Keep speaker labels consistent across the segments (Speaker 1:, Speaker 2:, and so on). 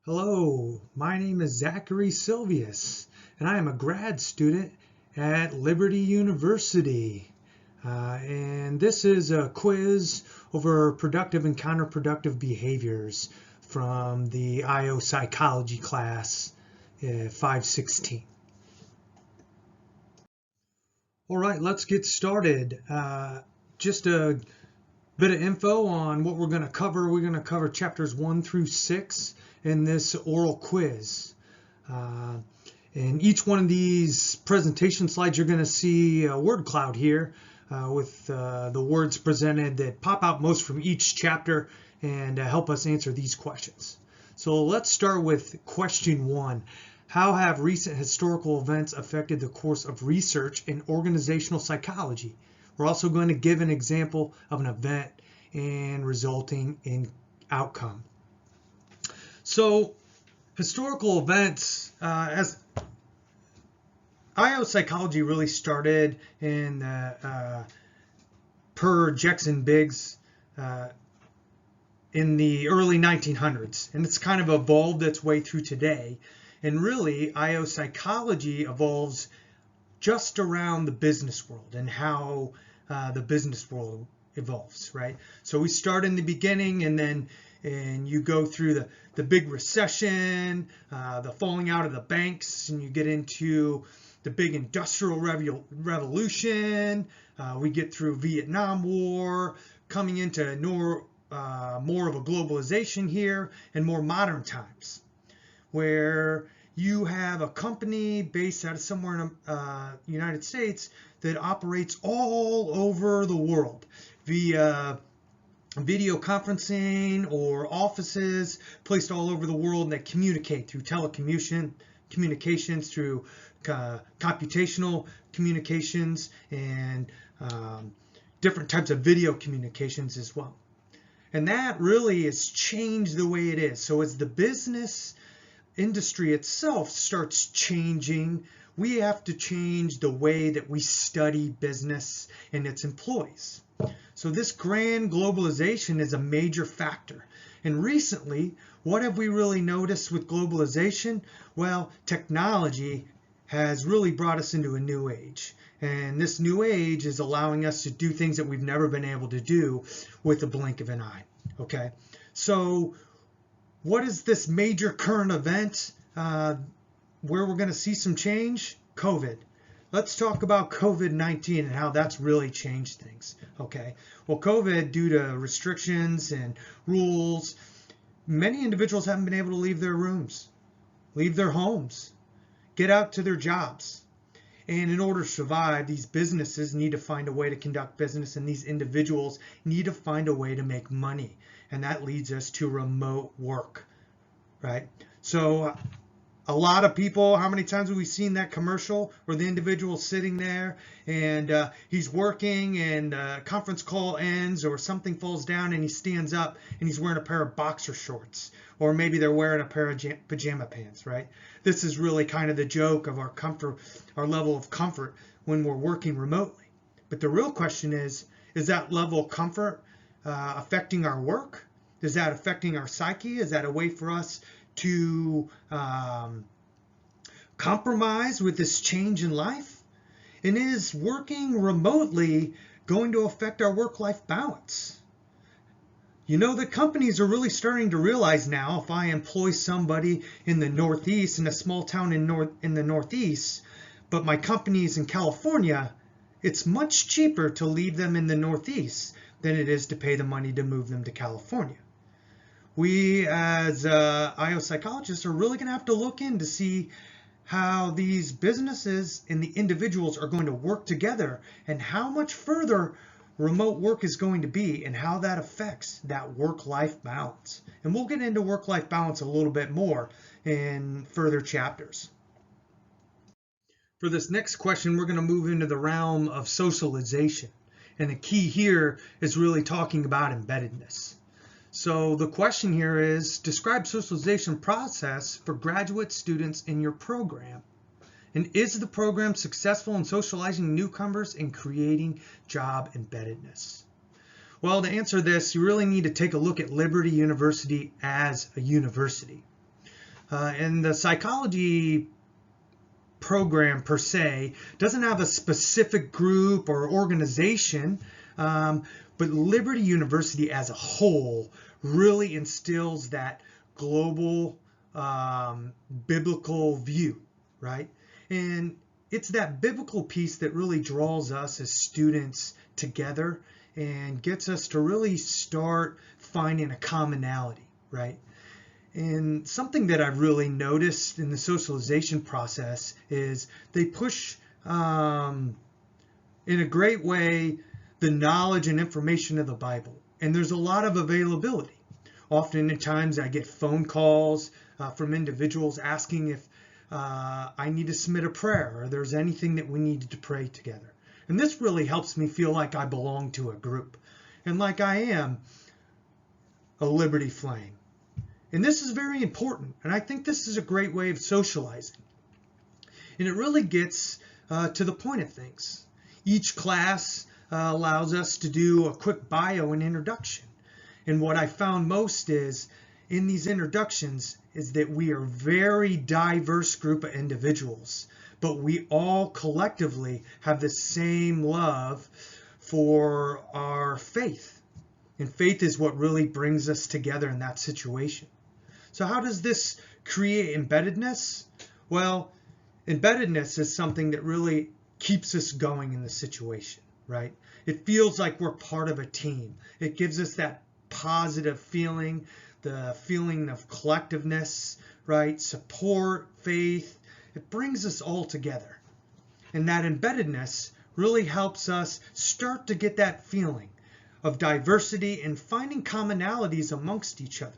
Speaker 1: Hello, my name is Zachary Silvius, and I am a grad student at Liberty University. And this is a quiz over productive and counterproductive behaviors from the IO Psychology class 516. All right, let's get started. Just a bit of info on what we're going to cover. We're going to cover chapters 1 through 6 in this oral quiz. In each one of these presentation slides, you're going to see a word cloud here with the words presented that pop out most from each chapter and help us answer these questions. So let's start with question 1. How have recent historical events affected the course of research in organizational psychology? We're also going to give an example of an event and resulting in outcome. So historical events, as IO psychology really started in per Jackson Biggs in the early 1900s, and it's kind of evolved its way through today. And really, IO psychology evolves just around the business world and how the business world evolves, right? So we start in the beginning, and you go through the big recession, the falling out of the banks, and you get into the big industrial revolution. We get through Vietnam War, coming into more of a globalization here, and more modern times, where you have a company based out of somewhere in the United States that operates all over the world via video conferencing or offices placed all over the world that communicate through telecommunications, through computational communications, and different types of video communications as well. And that really has changed the way it is. So as the business industry itself starts changing, we have to change the way that we study business and its employees. So this grand globalization is a major factor. And recently, what have we really noticed with globalization? Well, technology has really brought us into a new age. And this new age is allowing us to do things that we've never been able to do with the blink of an eye. Okay, so what is this major current event where we're going to see some change? COVID. Let's talk about COVID-19 and how that's really changed things. Okay, well, COVID, due to restrictions and rules, many individuals haven't been able to leave their rooms, leave their homes, get out to their jobs. And in order to survive, these businesses need to find a way to conduct business, and these individuals need to find a way to make money. And that leads us to remote work, right? So a lot of people, how many times have we seen that commercial where the individual's sitting there and he's working and a conference call ends or something falls down and he stands up and he's wearing a pair of boxer shorts, or maybe they're wearing a pair of pajama pants, right? This is really kind of the joke of our comfort, our level of comfort when we're working remotely. But the real question is that level of comfort affecting our work? Is that affecting our psyche? Is that a way for us to compromise with this change in life? And is working remotely going to affect our work-life balance? You know, the companies are really starting to realize now, if I employ somebody in the Northeast, in a small town in the Northeast, but my company is in California, it's much cheaper to leave them in the Northeast than it is to pay the money to move them to California. We as IO psychologists are really going to have to look in to see how these businesses and the individuals are going to work together, and how much further remote work is going to be, and how that affects that work-life balance. And we'll get into work-life balance a little bit more in further chapters. For this next question, we're going to move into the realm of socialization. And the key here is really talking about embeddedness. So the question here is, describe socialization process for graduate students in your program. And is the program successful in socializing newcomers and creating job embeddedness? Well, to answer this, you really need to take a look at Liberty University as a university. And the psychology program per se doesn't have a specific group or organization, but Liberty University as a whole really instills that global biblical view, right? And it's that biblical piece that really draws us as students together and gets us to really start finding a commonality, right? And something that I've really noticed in the socialization process is they push, in a great way, the knowledge and information of the Bible. And there's a lot of availability. Often at times I get phone calls from individuals asking if I need to submit a prayer or there's anything that we need to pray together. And this really helps me feel like I belong to a group and like I am a Liberty Flame. And this is very important, and I think this is a great way of socializing. And it really gets to the point of things. Each class allows us to do a quick bio and introduction. And what I found most is, in these introductions, is that we are a very diverse group of individuals, but we all collectively have the same love for our faith. And faith is what really brings us together in that situation. So how does this create embeddedness? Well, embeddedness is something that really keeps us going in the situation, right? It feels like we're part of a team. It gives us that positive feeling, the feeling of collectiveness, right? Support, faith. It brings us all together. And that embeddedness really helps us start to get that feeling of diversity and finding commonalities amongst each other.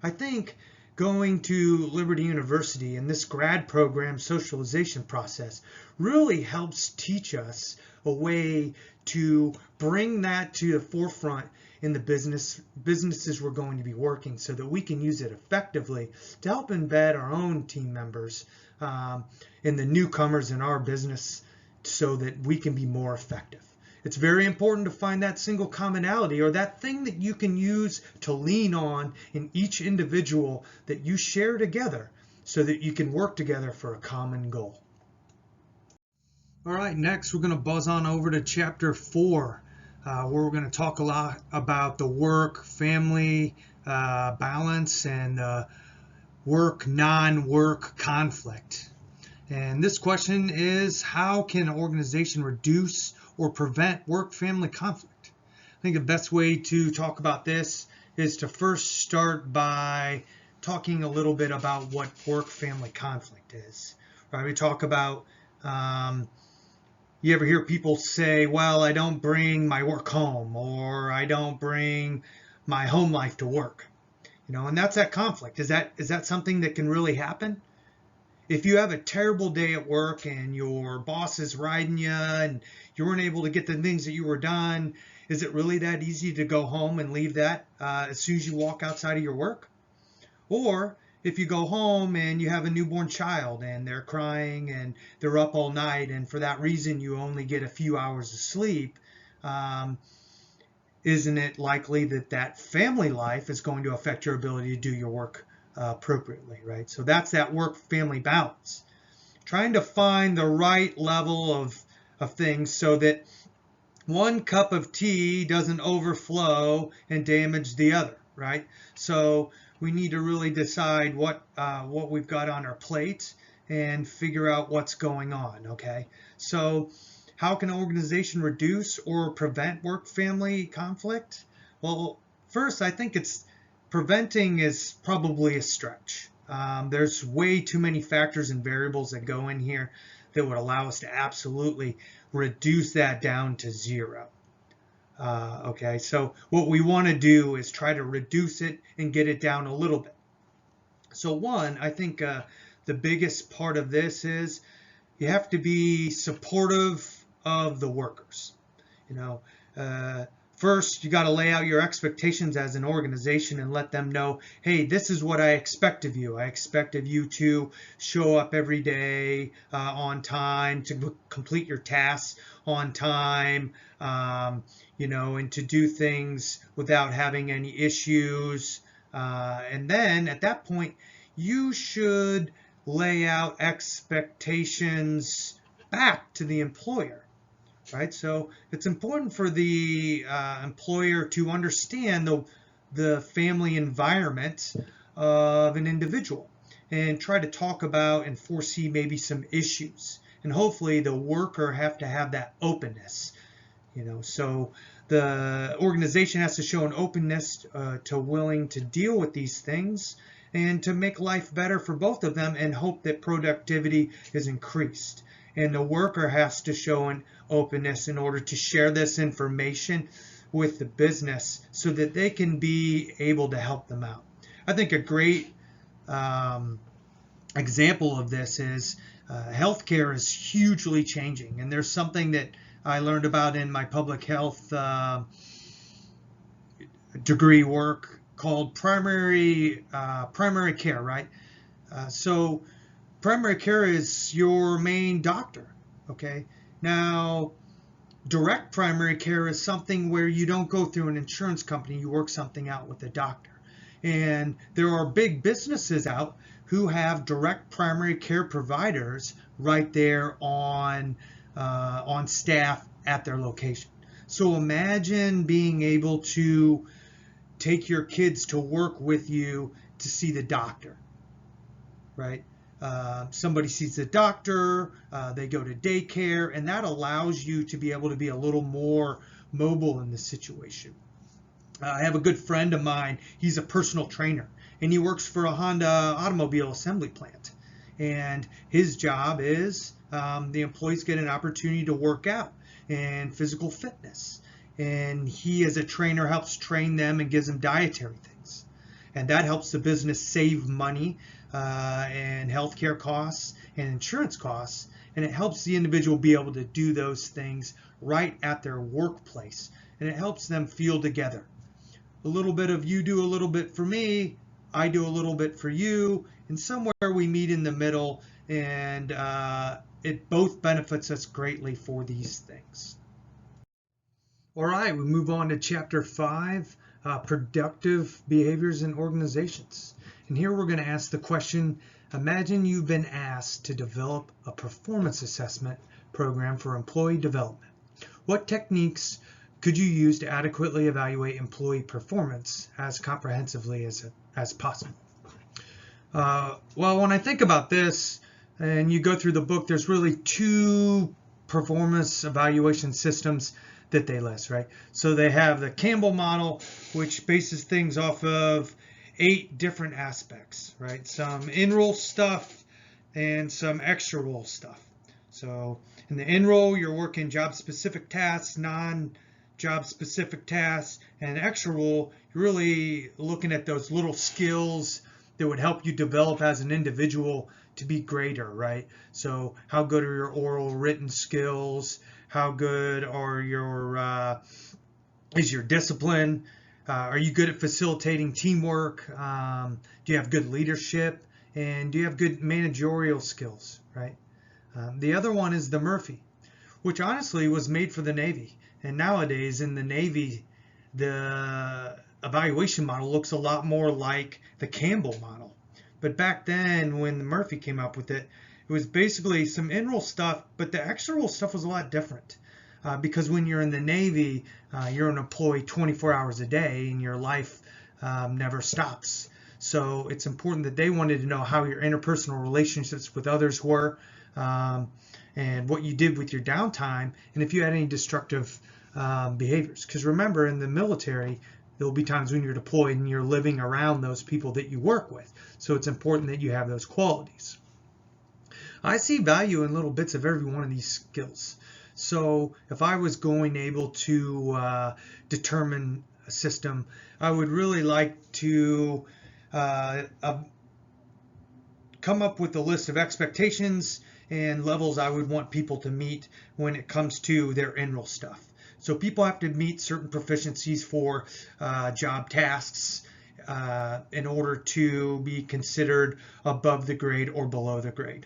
Speaker 1: I think going to Liberty University and this grad program socialization process really helps teach us a way to bring that to the forefront in the businesses we're going to be working, so that we can use it effectively to help embed our own team members in the newcomers in our business so that we can be more effective. It's very important to find that single commonality, or that thing that you can use to lean on in each individual that you share together, so that you can work together for a common goal. All right, next we're going to buzz on over to chapter 4, where we're going to talk a lot about the work-family balance and work, non-work conflict. And this question is, how can an organization reduce or prevent work-family conflict? I think the best way to talk about this is to first start by talking a little bit about what work-family conflict is. Right? We talk about, you ever hear people say, well, I don't bring my work home, or I don't bring my home life to work. And that's that conflict. Is that something that can really happen? If you have a terrible day at work and your boss is riding you and you weren't able to get the things that you were done, is it really that easy to go home and leave that as soon as you walk outside of your work? Or if you go home and you have a newborn child and they're crying and they're up all night, and for that reason you only get a few hours of sleep, isn't it likely that family life is going to affect your ability to do your work appropriately, right? So that's that work-family balance. Trying to find the right level of things so that one cup of tea doesn't overflow and damage the other, right? So we need to really decide what we've got on our plate and figure out what's going on, okay? So how can an organization reduce or prevent work-family conflict? Well, first, I think preventing is probably a stretch. There's way too many factors and variables that go in here that would allow us to absolutely reduce that down to zero. Okay, so what we want to do is try to reduce it and get it down a little bit. So one, I think the biggest part of this is you have to be supportive of the workers. First, you got to lay out your expectations as an organization and let them know, hey, this is what I expect of you. I expect of you to show up every day on time, to complete your tasks on time, and to do things without having any issues. And then at that point, you should lay out expectations back to the employer, right? So it's important for the employer to understand the family environment of an individual and try to talk about and foresee maybe some issues. And hopefully the worker have to have that openness, so the organization has to show an openness to willing to deal with these things and to make life better for both of them and hope that productivity is increased. And the worker has to show an openness in order to share this information with the business so that they can be able to help them out. I think a great example of this is healthcare is hugely changing, and there's something that I learned about in my public health degree work called primary care, right? So primary care is your main doctor, okay? Now, direct primary care is something where you don't go through an insurance company, you work something out with a doctor. And there are big businesses out who have direct primary care providers right there on staff at their location. So imagine being able to take your kids to work with you to see the doctor, right? Somebody sees the doctor, they go to daycare, and that allows you to be able to be a little more mobile in the situation. I have a good friend of mine, he's a personal trainer, and he works for a Honda automobile assembly plant. And his job is the employees get an opportunity to work out and physical fitness. And he, as a trainer, helps train them and gives them dietary things. And that helps the business save money and healthcare costs and insurance costs. And it helps the individual be able to do those things right at their workplace. And it helps them feel together. A little bit of you do a little bit for me, I do a little bit for you, and somewhere we meet in the middle, and it both benefits us greatly for these things. All right, we move on to chapter 5, productive behaviors in organizations. And here we're going to ask the question, imagine you've been asked to develop a performance assessment program for employee development. What techniques could you use to adequately evaluate employee performance as comprehensively as possible? Well, when I think about this, and you go through the book, there's really 2 performance evaluation systems that they list, right? So they have the Campbell model, which bases things off of 8 different aspects, right? Some in-role stuff and some extra-role stuff. So in the in-role, you're working job-specific tasks, non-job-specific tasks, and extra-role, you're really looking at those little skills that would help you develop as an individual to be greater, right? So how good are your oral written skills? How good are is your discipline? Are you good at facilitating teamwork? Do you have good leadership? And do you have good managerial skills, right? The other one is the Murphy, which honestly was made for the Navy. And nowadays in the Navy, the evaluation model looks a lot more like the Campbell model. But back then when the Murphy came up with it, it was basically some in-role stuff, but the extra-role stuff was a lot different. Because when you're in the Navy, you're an employee 24 hours a day and your life never stops. So it's important that they wanted to know how your interpersonal relationships with others were, and what you did with your downtime, and if you had any destructive behaviors. Because remember, in the military, there'll be times when you're deployed and you're living around those people that you work with. So it's important that you have those qualities. I see value in little bits of every one of these skills. So if I was going able to determine a system, I would really like to come up with a list of expectations and levels I would want people to meet when it comes to their in-role stuff. So people have to meet certain proficiencies for job tasks in order to be considered above the grade or below the grade.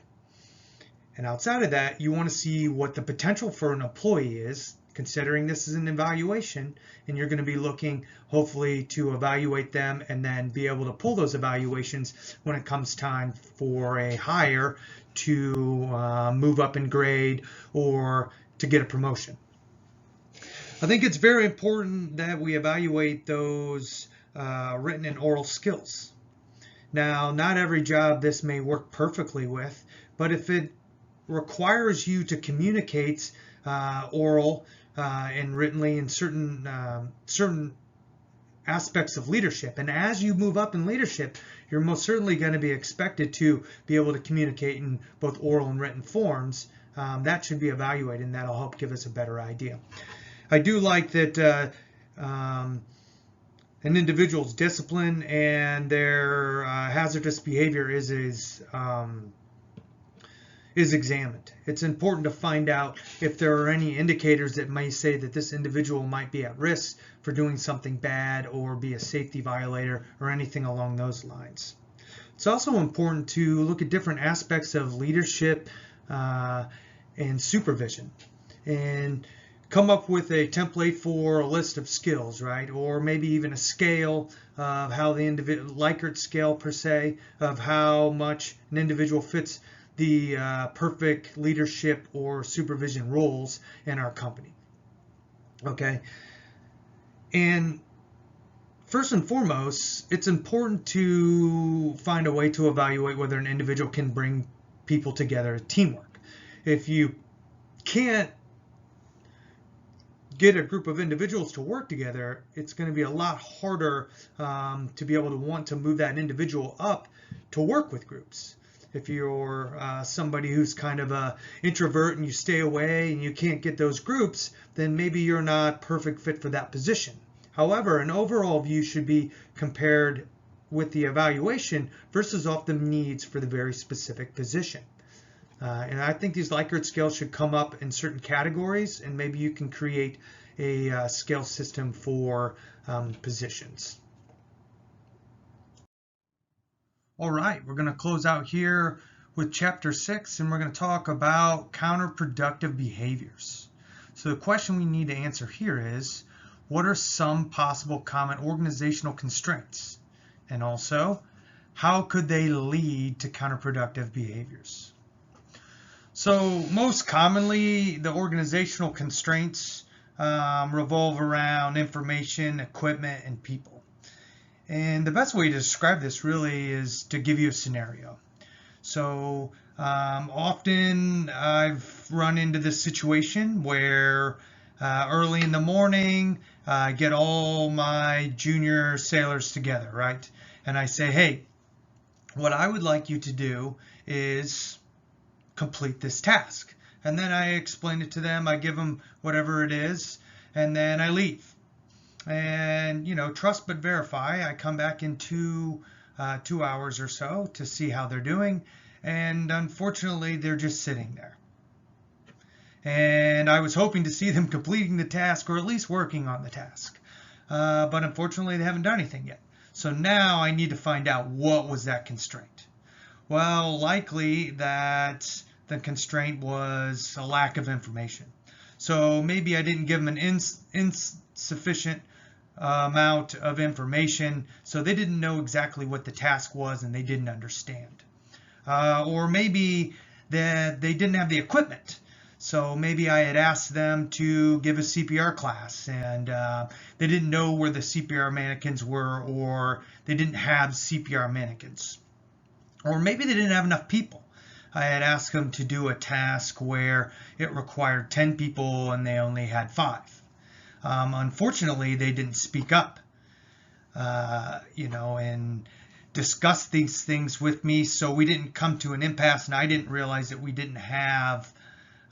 Speaker 1: And outside of that, you want to see what the potential for an employee is, considering this is an evaluation, and you're going to be looking hopefully to evaluate them and then be able to pull those evaluations when it comes time for a hire to move up in grade or to get a promotion. I think it's very important that we evaluate those written and oral skills. Now, not every job this may work perfectly with, but if it requires you to communicate oral and writtenly in certain aspects of leadership, and as you move up in leadership, you're most certainly going to be expected to be able to communicate in both oral and written forms. That should be evaluated, and that'll help give us a better idea. I do like that an individual's discipline and their hazardous behavior is examined. It's important to find out if there are any indicators that may say that this individual might be at risk for doing something bad or be a safety violator or anything along those lines. It's also important to look at different aspects of leadership and supervision and come up with a template for a list of skills, right? Or maybe even a scale of how the individual, Likert scale per se, of how much an individual fits the perfect leadership or supervision roles in our company. Okay. And first and foremost, it's important to find a way to evaluate whether an individual can bring people together, teamwork. If you can't get a group of individuals to work together, it's going to be a lot harder to be able to want to move that individual up to work with groups. If you're somebody who's kind of an introvert and you stay away and you can't get those groups, then maybe you're not perfect fit for that position. However, an overall view should be compared with the evaluation versus off the needs for the very specific position. And I think these Likert scales should come up in certain categories, and maybe you can create a scale system for positions. All right, we're going to close out here with Chapter 6, and we're going to talk about counterproductive behaviors. So the question we need to answer here is, what are some possible common organizational constraints? And also, how could they lead to counterproductive behaviors? So most commonly, the organizational constraints revolve around information, equipment, and people. And the best way to describe this really is to give you a scenario. So often I've run into this situation where early in the morning, I get all my junior sailors together, right? And I say, hey, what I would like you to do is complete this task. And then I explain it to them, I give them whatever it is, and then I leave. And, you know, trust but verify. I come back in 2 hours or so to see how they're doing. And unfortunately, they're just sitting there. And I was hoping to see them completing the task or at least working on the task. But unfortunately, they haven't done anything yet. So now I need to find out, what was that constraint? Well, likely that the constraint was a lack of information. So maybe I didn't give them an insufficient amount of information, so they didn't know exactly what the task was and they didn't understand. Or maybe that they didn't have the equipment. So maybe I had asked them to give a CPR class and they didn't know where the CPR mannequins were, or they didn't have CPR mannequins. Or maybe they didn't have enough people. I had asked them to do a task where it required 10 people and they only had 5. Unfortunately, they didn't speak up, and discuss these things with me, so we didn't come to an impasse, and I didn't realize that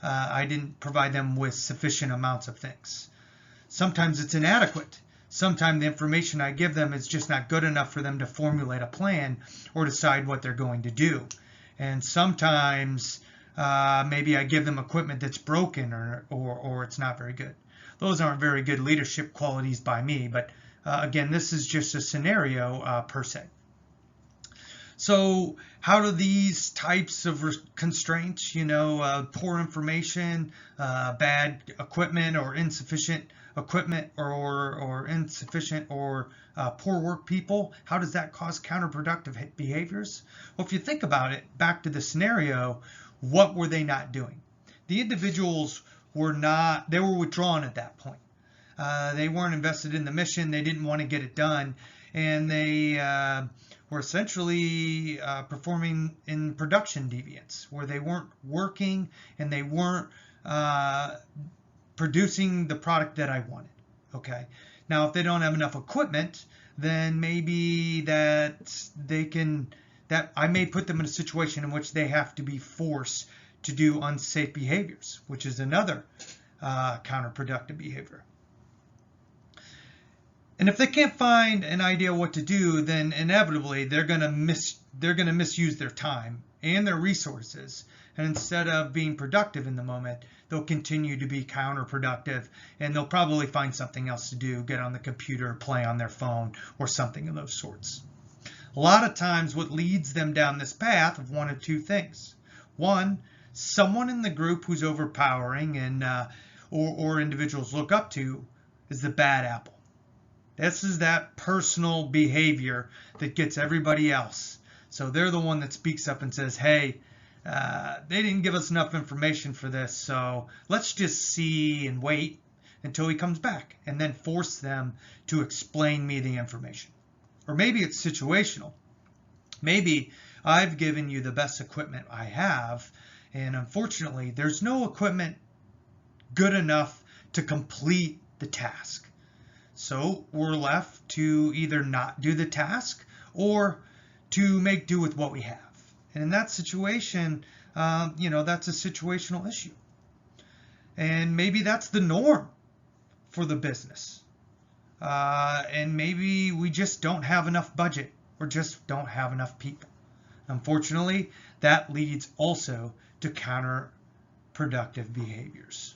Speaker 1: I didn't provide them with sufficient amounts of things. Sometimes it's inadequate. Sometimes the information I give them is just not good enough for them to formulate a plan or decide what they're going to do. And sometimes maybe I give them equipment that's broken or it's not very good. Those aren't very good leadership qualities by me, but again, this is just a scenario per se. So how do these types of constraints, poor information, bad equipment or insufficient equipment or insufficient or poor work people, how does that cause counterproductive behaviors? Well, if you think about it, back to the scenario, what were they not doing? The individuals they were withdrawn at that point. They weren't invested in the mission. They didn't want to get it done. And they were essentially performing in production deviance, where they weren't working and they weren't producing the product that I wanted. Okay. Now, if they don't have enough equipment, then maybe that I may put them in a situation in which they have to be forced to do unsafe behaviors, which is another counterproductive behavior. And if they can't find an idea what to do, then inevitably they're going to misuse their time and their resources. And instead of being productive in the moment, they'll continue to be counterproductive, and they'll probably find something else to do, get on the computer, play on their phone, or something of those sorts. A lot of times what leads them down this path of one of two things. One, someone in the group who's overpowering and or individuals look up to is the bad apple. This is that personal behavior that gets everybody else. So they're the one that speaks up and says, hey, they didn't give us enough information for this, so let's just see and wait until he comes back, and then force them to explain me the information. Or maybe it's situational. Maybe I've given you the best equipment I have, and unfortunately there's no equipment good enough to complete the task. So we're left to either not do the task or to make do with what we have. And in that situation, that's a situational issue. And maybe that's the norm for the business. And maybe we just don't have enough budget or just don't have enough people. Unfortunately, that leads also to counterproductive behaviors.